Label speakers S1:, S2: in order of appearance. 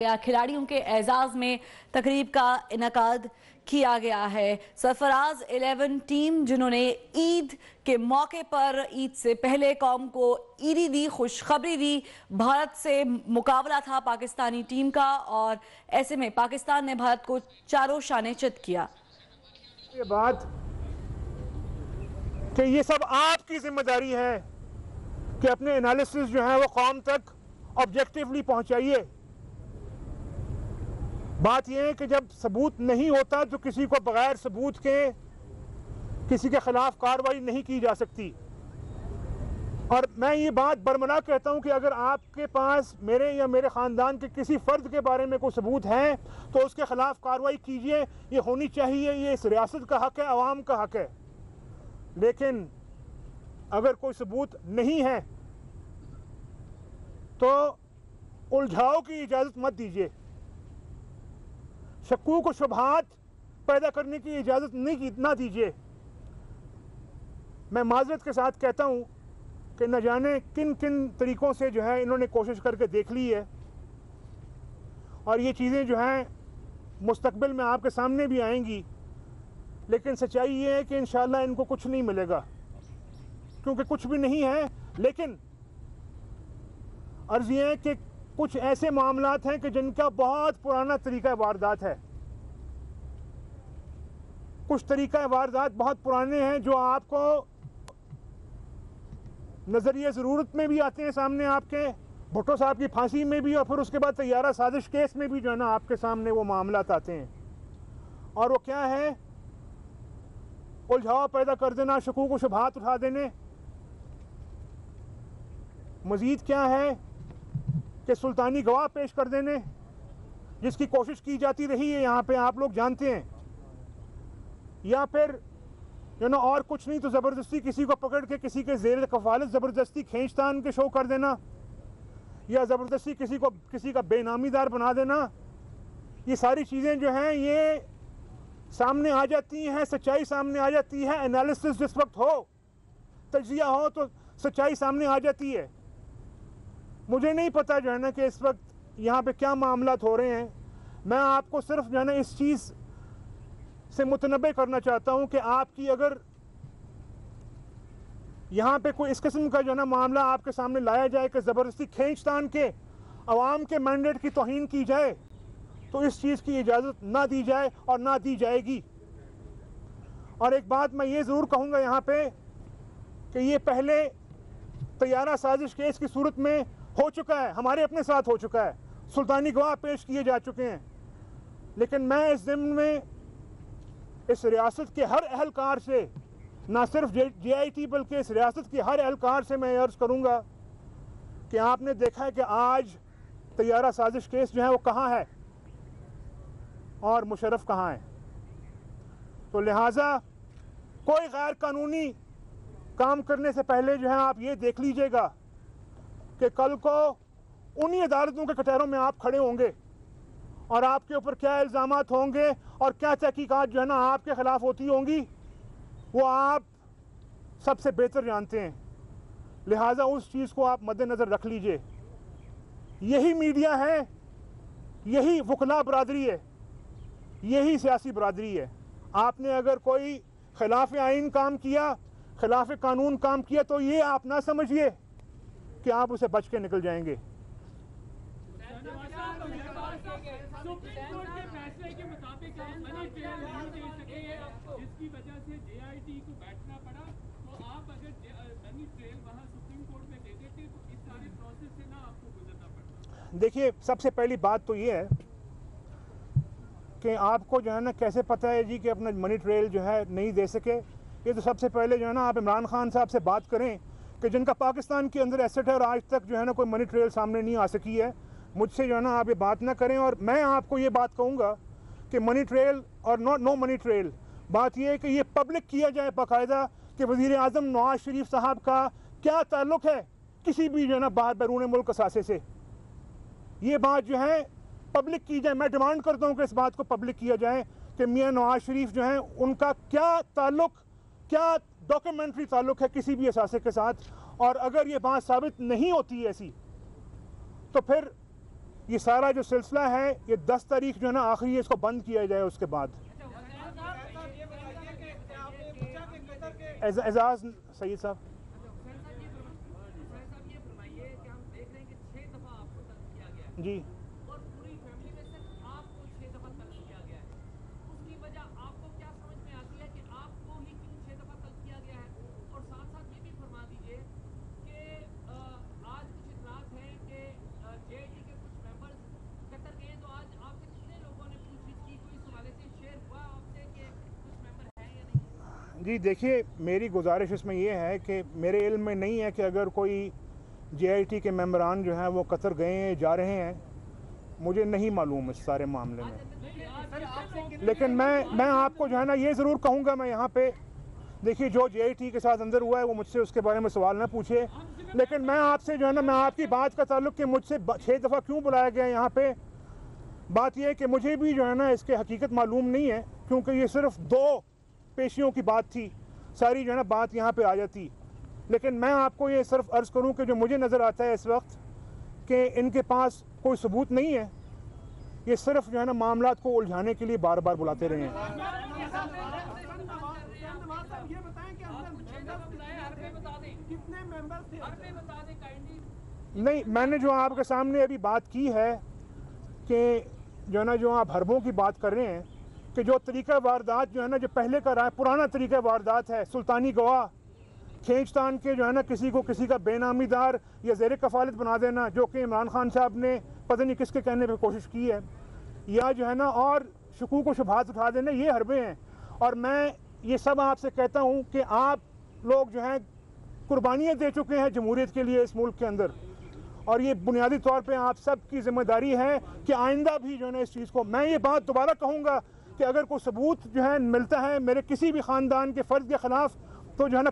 S1: खिलाड़ियों के एजाज में तकरीब का इनकाद किया गया है। सरफराज 11 टीम जिन्होंने ईद के मौके पर ईद से पहले कौम को ईदी दी, खुशखबरी दी। भारत से मुकाबला था पाकिस्तानी टीम का और ऐसे में पाकिस्तान ने भारत को चारों शाने चित किया।
S2: ये बात कि ये सब आपकी जिम्मेदारी है कि अपने एनालिसिस जो है वो कौम तक ऑब्जेक्टिवली पहुंचाइए। बात यह है कि जब सबूत नहीं होता तो किसी को बगैर सबूत के किसी के खिलाफ कार्रवाई नहीं की जा सकती। और मैं ये बात बरमला कहता हूं कि अगर आपके पास मेरे या मेरे ख़ानदान के किसी फ़र्द के बारे में कोई सबूत है तो उसके खिलाफ कार्रवाई कीजिए, ये होनी चाहिए। ये इस रियासत का हक है, आवाम का हक है। लेकिन अगर कोई सबूत नहीं है तो उलझाव की इजाज़त मत दीजिए, शक्कूक व शुबहात पैदा करने की इजाज़त ना दीजिए। मैं माजरत के साथ कहता हूँ कि न जाने किन किन तरीक़ों से जो है इन्होंने कोशिश करके देख ली है और ये चीज़ें जो हैं मुस्तकबिल में आपके सामने भी आएंगी। लेकिन सच्चाई ये है कि इंशाअल्लाह इनको कुछ नहीं मिलेगा, क्योंकि कुछ भी नहीं है। लेकिन अर्ज़ ये है कि कुछ ऐसे मामलात हैं कि जिनका बहुत पुराना तरीका वारदात है। कुछ तरीका वारदात बहुत पुराने हैं जो आपको नज़रिए ज़रूरत में भी आते हैं सामने, आपके भुट्टो साहब की फांसी में भी, और फिर उसके बाद तैयारा साजिश केस में भी जो है ना आपके सामने वो मामलात आते हैं। और वो क्या है? उलझाव पैदा कर देना, शकूक व शुबहात उठा देने। मज़ीद क्या है कि सुल्तानी गवाह पेश कर देने, जिसकी कोशिश की जाती रही है यहाँ पे, आप लोग जानते हैं। या फिर और कुछ नहीं तो ज़बरदस्ती किसी को पकड़ के किसी के ज़ेर कफ़ालत ज़बरदस्ती खींचतान के शो कर देना, या ज़बरदस्ती किसी का बेनामीदार बना देना। ये सारी चीज़ें जो हैं ये सामने आ जाती हैं, सच्चाई सामने आ जाती है। एनालिसिस जिस वक्त हो, तज्ज़िया हो, तो सच्चाई सामने आ जाती है। मुझे नहीं पता जो है ना कि इस वक्त यहाँ पे क्या मामलात हो रहे हैं। मैं आपको सिर्फ जो है ना इस चीज़ से मुतनब्बे करना चाहता हूँ कि आपकी अगर यहाँ पे कोई इस किस्म का जो है ना मामला आपके सामने लाया जाए कि ज़बरदस्ती खींचतान के अवाम के मैंडेट की तौहीन की जाए, तो इस चीज़ की इजाज़त ना दी जाए और ना दी जाएगी। और एक बात मैं ये ज़रूर कहूँगा यहाँ पे कि ये पहले तैयारा साजिश केस की सूरत में हो चुका है, हमारे अपने साथ हो चुका है, सुल्तानी गवाह पेश किए जा चुके हैं। लेकिन मैं इस ज़िम्न में इस रियासत के हर अहलकार से, ना सिर्फ JIT बल्कि इस रियासत के हर अहलकार से मैं अर्ज़ करूँगा कि आपने देखा है कि आज तैयारा साजिश केस जो है वो कहाँ है और मुशर्रफ कहाँ है। तो लिहाजा कोई गैर कानूनी काम करने से पहले जो है आप ये देख लीजिएगा कि कल को उन्हीं अदालतों के कटहरों में आप खड़े होंगे और आपके ऊपर क्या इल्ज़ामात होंगे और क्या तहकीकात जो है ना आपके ख़िलाफ़ होती होंगी, वो आप सबसे बेहतर जानते हैं। लिहाजा उस चीज़ को आप मद्देनज़र रख लीजिए। यही मीडिया है, यही वकला बरादरी है, यही सियासी बरादरी है। आपने अगर कोई खिलाफ आइन काम किया, खिलाफ कानून काम किया, तो ये आप ना समझिए कि आप उसे बच के निकल जाएंगे।
S3: सुप्रीम कोर्ट के फैसले के मुताबिक आप मनी ट्रेल नहीं दे सके, जिसकी वजह से JIT को बैठना पड़ा। तो आप अगर मनी ट्रेल वहाँ सुप्रीम कोर्ट में दे देते तो इस सारे प्रोसेस से ना आपको गुजरना पड़ता।
S2: देखिए, सबसे पहली बात तो ये है कि आपको जो है ना कैसे पता है जी कि अपना मनी ट्रेल जो है नहीं दे सके। ये तो सबसे पहले जो है ना आप इमरान खान साहब से बात करें कि जिनका पाकिस्तान के अंदर एसेट है और आज तक जो है ना कोई मनी ट्रेल सामने नहीं आ सकी है। मुझसे जो है ना आप ये बात ना करें। और मैं आपको ये बात कहूँगा कि मनी ट्रेल और नो मनी ट्रेल, बात ये है कि ये पब्लिक किया जाए बाकायदा कि वज़ीर आज़म नवाज शरीफ साहब का क्या ताल्लुक़ है किसी भी जो है ना बाहर बैरून मुल्क असासे से। ये बात जो है पब्लिक की जाए। मैं डिमांड करता हूँ कि इस बात को पब्लिक किया जाए कि मियाँ नवाज शरीफ जो हैं उनका क्या ताल्लुक़, क्या डॉक्यूमेंट्री ताल्लुक़ है किसी भी असासे के साथ। और अगर ये बात साबित नहीं होती ऐसी तो फिर ये सारा जो सिलसिला है ये 10 तारीख जो है ना आखिरी है, इसको बंद किया जाए। उसके बाद एजाज सईद साहब, जी
S3: और पूरी फैमिली में सिर्फ आपको 6 दफा तलब किया गया है, उसकी वजह आपको क्या समझ में आती है कि आपको ही क्यों 6 दफा तलब किया गया है? और साथ साथ ये भी फरमा दीजिए कि आज कुछ इतलात हैं कि जेआईटी के कुछ मेंबर्स कतर गए, तो आज आपसे कितने लोगों ने पूछताछ की? कोई इस हवाले से शेयर हुआ आपसे कि कुछ मेंबर हैं या नहीं?
S2: जी देखिए, मेरी गुजारिश इसमें यह है कि मेरे इल्म में नहीं है कि अगर कोई जेआईटी के मेंबरान जो हैं वो कतर गए हैं, जा रहे हैं, मुझे नहीं मालूम इस सारे मामले में। लेकिन मैं आपको जो है ना ये ज़रूर कहूँगा, मैं यहाँ पे देखिए जो जेआईटी के साथ अंदर हुआ है वो मुझसे उसके बारे में सवाल ना पूछे, लेकिन मैं आपसे जो है ना, मैं आपकी बात का ताल्लुक कि मुझसे 6 दफ़ा क्यों बुलाया गया यहाँ पे, बात यह है कि मुझे भी जो है ना इसके हकीकत मालूम नहीं है, क्योंकि ये सिर्फ 2 पेशियों की बात थी, सारी जो है ना बात यहाँ पे आ जाती। लेकिन मैं आपको ये सिर्फ अर्ज़ करूँ कि जो मुझे नज़र आता है इस वक्त कि इनके पास कोई सबूत नहीं है, ये सिर्फ जो है ना मामलात को उलझाने के लिए बार बार बुलाते रहे हैं। नहीं, मैंने जो आपके सामने अभी बात की है कि जो है ना, जो आप हरबों की बात कर रहे हैं कि जो तरीका वारदात जो है ना, जो पहले का रहा पुराना तरीका वारदात है, सुल्तानी गवाह खींचतान के जो है ना किसी को किसी का बेनामीदार या ज़ेर कफ़ालत बना देना, जो कि इमरान खान साहब ने पता नहीं किसके कहने पर कोशिश की है, या जो है ना और शकूक व शुबहात उठा देना, ये हरबे हैं। और मैं ये सब आपसे कहता हूँ कि आप लोग जो हैं कुर्बानियाँ दे चुके हैं जमहूरियत के लिए इस मुल्क के अंदर, और ये बुनियादी तौर पे आप सब की जिम्मेदारी है कि आइंदा भी जो है ना इस चीज़ को, मैं ये बात दोबारा कहूँगा कि अगर कोई सबूत जो है मिलता है मेरे किसी भी ख़ानदान के फ़र्द के ख़िलाफ़, तो जो है ना